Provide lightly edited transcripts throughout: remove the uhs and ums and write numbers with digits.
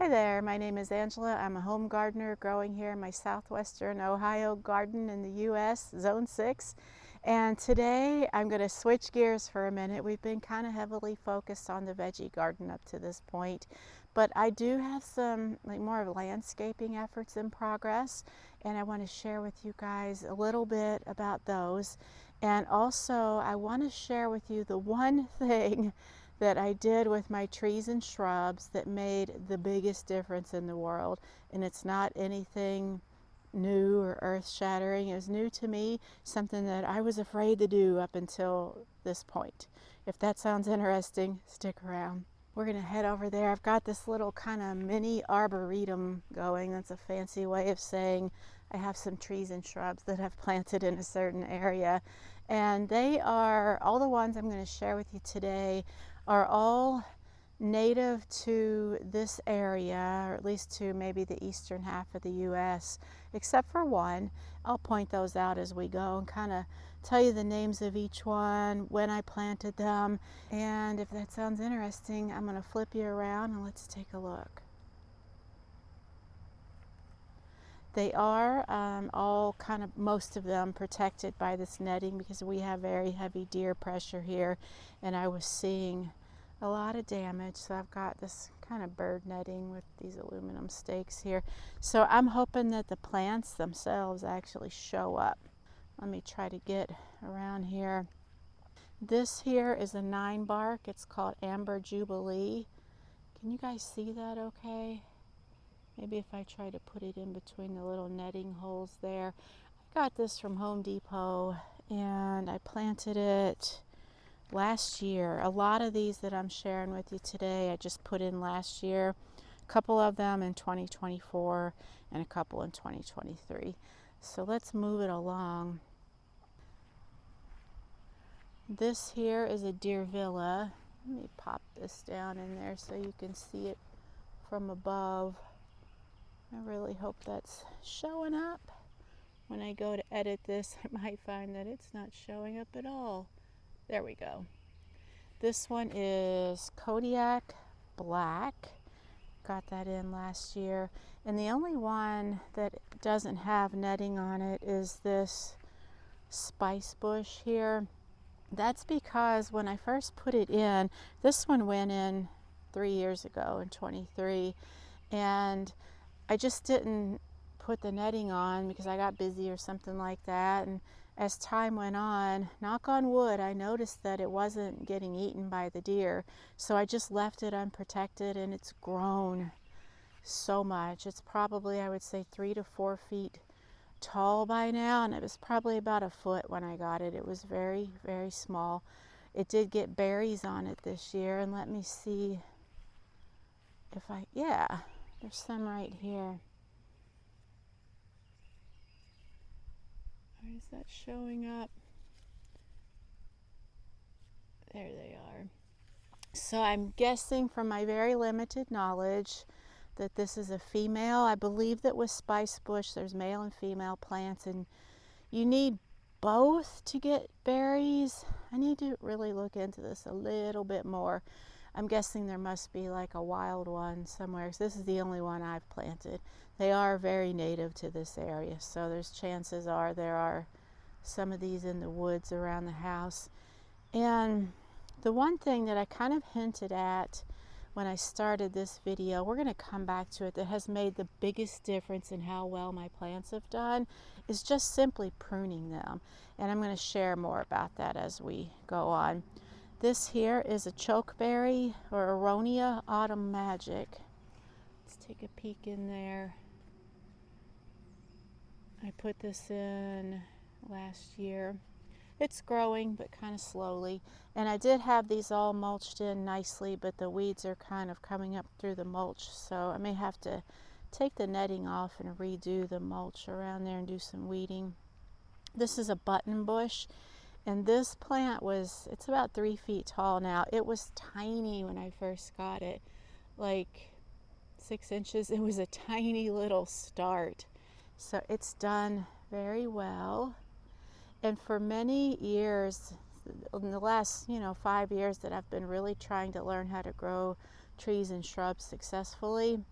Hi there, my name is Angela. I'm a home gardener growing here in my southwestern Ohio garden in the US, Zone 6. And today I'm going to switch gears for a minute. We've been kind of heavily focused on the veggie garden up to this point, but I do have some more of landscaping efforts in progress, and I want to share with you guys a little bit about those. And also I want to share with you the one thing that I did with my trees and shrubs that made the biggest difference in the world. And it's not anything new or earth-shattering. It was new to me, something that I was afraid to do up until this point. If that sounds interesting, stick around. We're gonna head over there. I've got this little kind of mini arboretum going. That's a fancy way of saying I have some trees and shrubs that I've planted in a certain area. And they are, all the ones I'm going to share with you today are all native to this area, or at least to maybe the eastern half of the US, except for one. I'll point those out as we go and kind of tell you the names of each one, when I planted them, and if that sounds interesting, I'm going to flip you around and let's take a look. They are all kind of, most of them, protected by this netting because we have very heavy deer pressure here, and I was seeing a lot of damage. So I've got this kind of bird netting with these aluminum stakes here. So I'm hoping that the plants themselves actually show up. Let me try to get around here. This here is a 9 bark. It's called Amber Jubilee. Can you guys see that okay? Maybe if I try to put it in between the little netting holes there. I got this from Home Depot and I planted it last year. A lot of these that I'm sharing with you today I just put in last year. A couple of them in 2024 and a couple in 2023. So let's move it along. This here is a deer villa. Let me pop this down in there so you can see it from above. I really hope that's showing up. When I go to edit this, I might find that it's not showing up at all. There we go. This one is Kodiak Black. Got that in last year. And the only one that doesn't have netting on it is this spice bush here. That's because when I first put it in, this one went in 3 years ago in 23, and I just didn't put the netting on because I got busy or something like that. And as time went on, knock on wood, I noticed that it wasn't getting eaten by the deer. So I just left it unprotected, and it's grown so much. It's probably, I would say, 3 to 4 feet tall by now, and it was probably about a foot when I got it. It was very, very small. It did get berries on it this year, and let me see if yeah, there's some right here. Where is that showing up? There they are. So I'm guessing from my very limited knowledge that this is a female. I believe that with spice bush there's male and female plants, and you need both to get berries. I need to really look into this a little bit more. I'm guessing there must be like a wild one somewhere, because this is the only one I've planted. They are very native to this area, so there's chances are there are some of these in the woods around the house. And the one thing that I kind of hinted at when I started this video, we're going to come back to it, that has made the biggest difference in how well my plants have done, is just simply pruning them. And I'm going to share more about that as we go on. This here is a chokeberry, or Aronia Autumn Magic. Let's take a peek in there. I put this in last year. It's growing, but kind of slowly. And I did have these all mulched in nicely, but the weeds are kind of coming up through the mulch. So I may have to take the netting off and redo the mulch around there and do some weeding. This is a button bush. And this plant it's about 3 feet tall now. It was tiny when I first got it, like 6 inches. It was a tiny little start. So it's done very well. And for many years, in the last 5 years that I've been really trying to learn how to grow trees and shrubs successfully,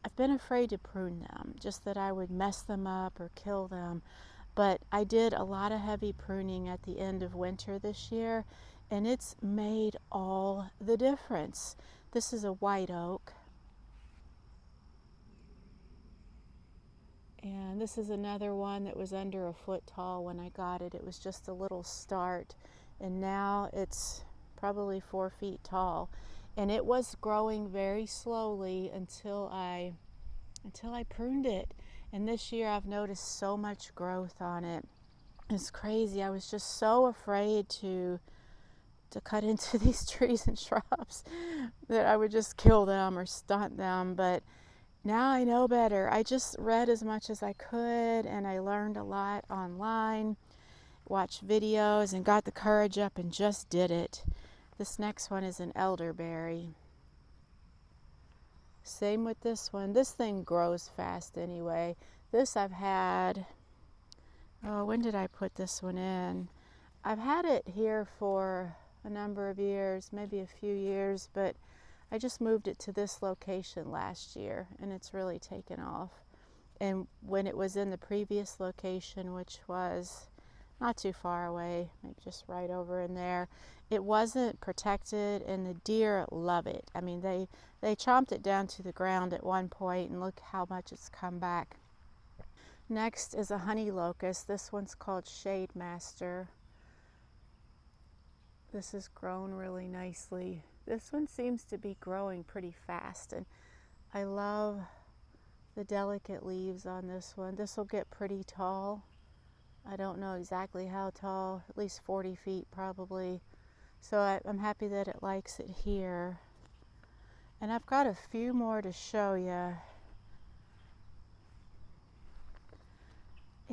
I've been afraid to prune them, just that I would mess them up or kill them. But I did a lot of heavy pruning at the end of winter this year, and it's made all the difference. This is a white oak, and this is another one that was under a foot tall when I got it. It was just a little start, and now it's probably 4 feet tall. And it was growing very slowly until I pruned it. And this year I've noticed so much growth on it. It's crazy. I was just so afraid to cut into these trees and shrubs that I would just kill them or stunt them. But now I know better. I just read as much as I could, and I learned a lot online, watched videos, and got the courage up and just did it. This next one is an elderberry. Same with this one. This thing grows fast anyway. This I've had, oh, when did I put this one in? I've had it here for a number of years, maybe a few years, but I just moved it to this location last year, and it's really taken off. And when it was in the previous location, which was not too far away, maybe just right over in there, it wasn't protected, and the deer love it. I mean, they chomped it down to the ground at one point, and look how much it's come back. Next is a honey locust. This one's called Shade Master. This has grown really nicely. This one seems to be growing pretty fast, and I love the delicate leaves on this one. This will get pretty tall. I don't know exactly how tall, at least 40 feet probably. So I'm happy that it likes it here. And I've got a few more to show you.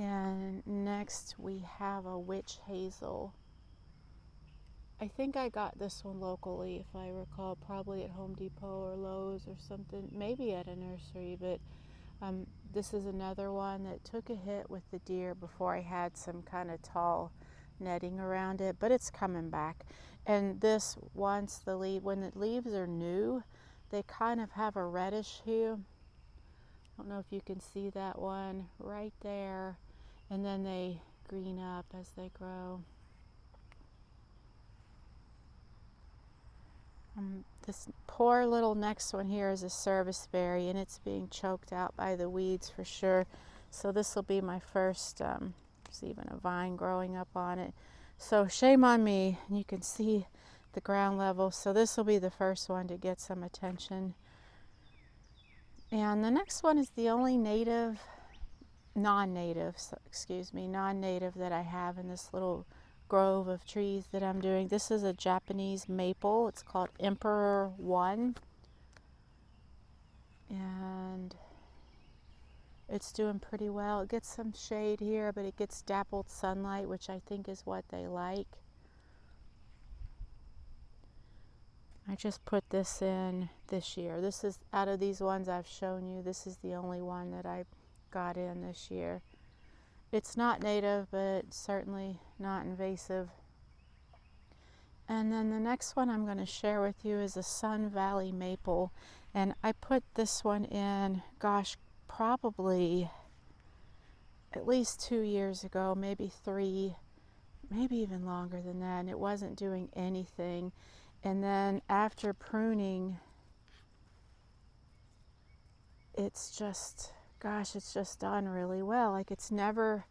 And next we have a witch hazel. I think I got this one locally, if I recall, probably at Home Depot or Lowe's or something, maybe at a nursery, but this is another one that took a hit with the deer before I had some kind of tall netting around it, but it's coming back. And this, when the leaves are new, they kind of have a reddish hue. I don't know if you can see that one right there, and then they green up as they grow. This poor little next one here is a serviceberry, and it's being choked out by the weeds for sure. So this will be my first, there's even a vine growing up on it. So shame on me, and you can see the ground level. So this will be the first one to get some attention. And the next one is the only non-native that I have in this little grove of trees that I'm doing. This is a Japanese maple. It's called Emperor 1. And it's doing pretty well. It gets some shade here, but it gets dappled sunlight, which I think is what they like. I just put this in this year. This is, out of these ones I've shown you, this is the only one that I got in this year. It's not native, but certainly not invasive. And then the next one I'm going to share with you is a Sun Valley maple. And I put this one in, gosh, probably at least 2 years ago, maybe 3, maybe even longer than that, and it wasn't doing anything. And then after pruning, it's just, gosh, it's just done really well. Like, it's never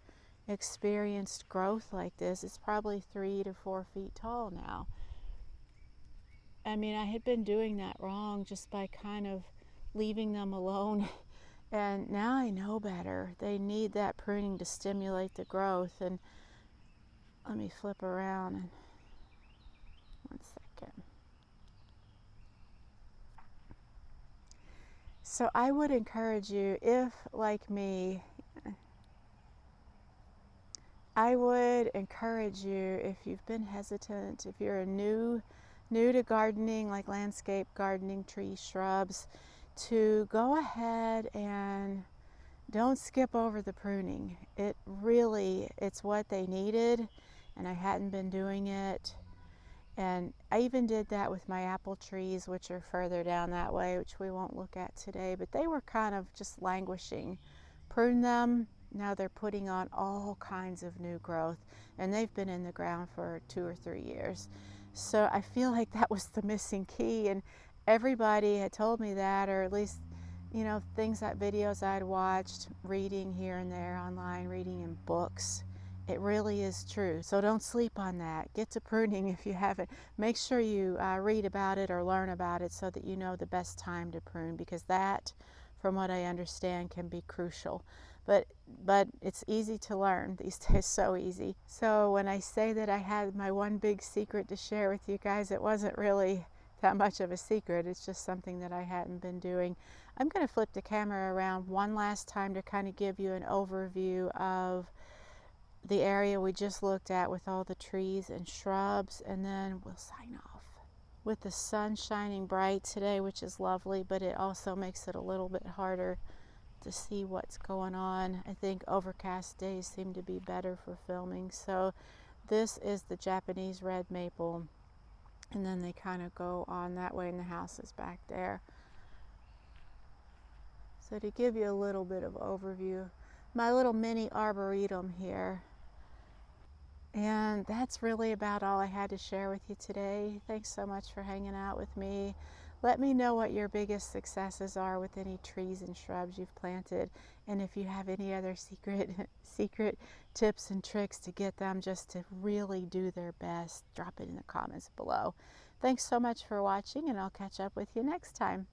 experienced growth like this. It's probably 3 to 4 feet tall now. I mean, I had been doing that wrong just by kind of leaving them alone. And now I know better. They need that pruning to stimulate the growth. And let me flip around and 1 second. So I would encourage you, if like me, I would encourage you, if you've been hesitant, if you're new to gardening, like landscape gardening, trees, shrubs, to go ahead and don't skip over the pruning. It's what they needed, and I hadn't been doing it. And I even did that with my apple trees, which are further down that way, which we won't look at today, but they were kind of just languishing. Pruned them, now they're putting on all kinds of new growth, and they've been in the ground for 2 or 3 years. So I feel like that was the missing key, and everybody had told me that, or at least, you know, things that videos I'd watched, reading here and there online, reading in books. It really is true. So don't sleep on that. Get to pruning if you haven't. Make sure you read about it or learn about it so that you know the best time to prune, because that, from what I understand, can be crucial. But it's easy to learn these days, so easy. So when I say that I had my one big secret to share with you guys, it wasn't really that much of a secret. It's just something that I hadn't been doing. I'm going to flip the camera around one last time to kind of give you an overview of the area we just looked at with all the trees and shrubs, and then we'll sign off. With the sun shining bright today, which is lovely, but it also makes it a little bit harder to see what's going on. I think overcast days seem to be better for filming. So this is the Japanese red maple, and then they kind of go on that way, and the house is back there. So to give you a little bit of overview, my little mini arboretum here. And that's really about all I had to share with you today. Thanks so much for hanging out with me. Let me know what your biggest successes are with any trees and shrubs you've planted, and if you have any other secret tips and tricks to get them just to really do their best, drop it in the comments below. Thanks so much for watching, and I'll catch up with you next time.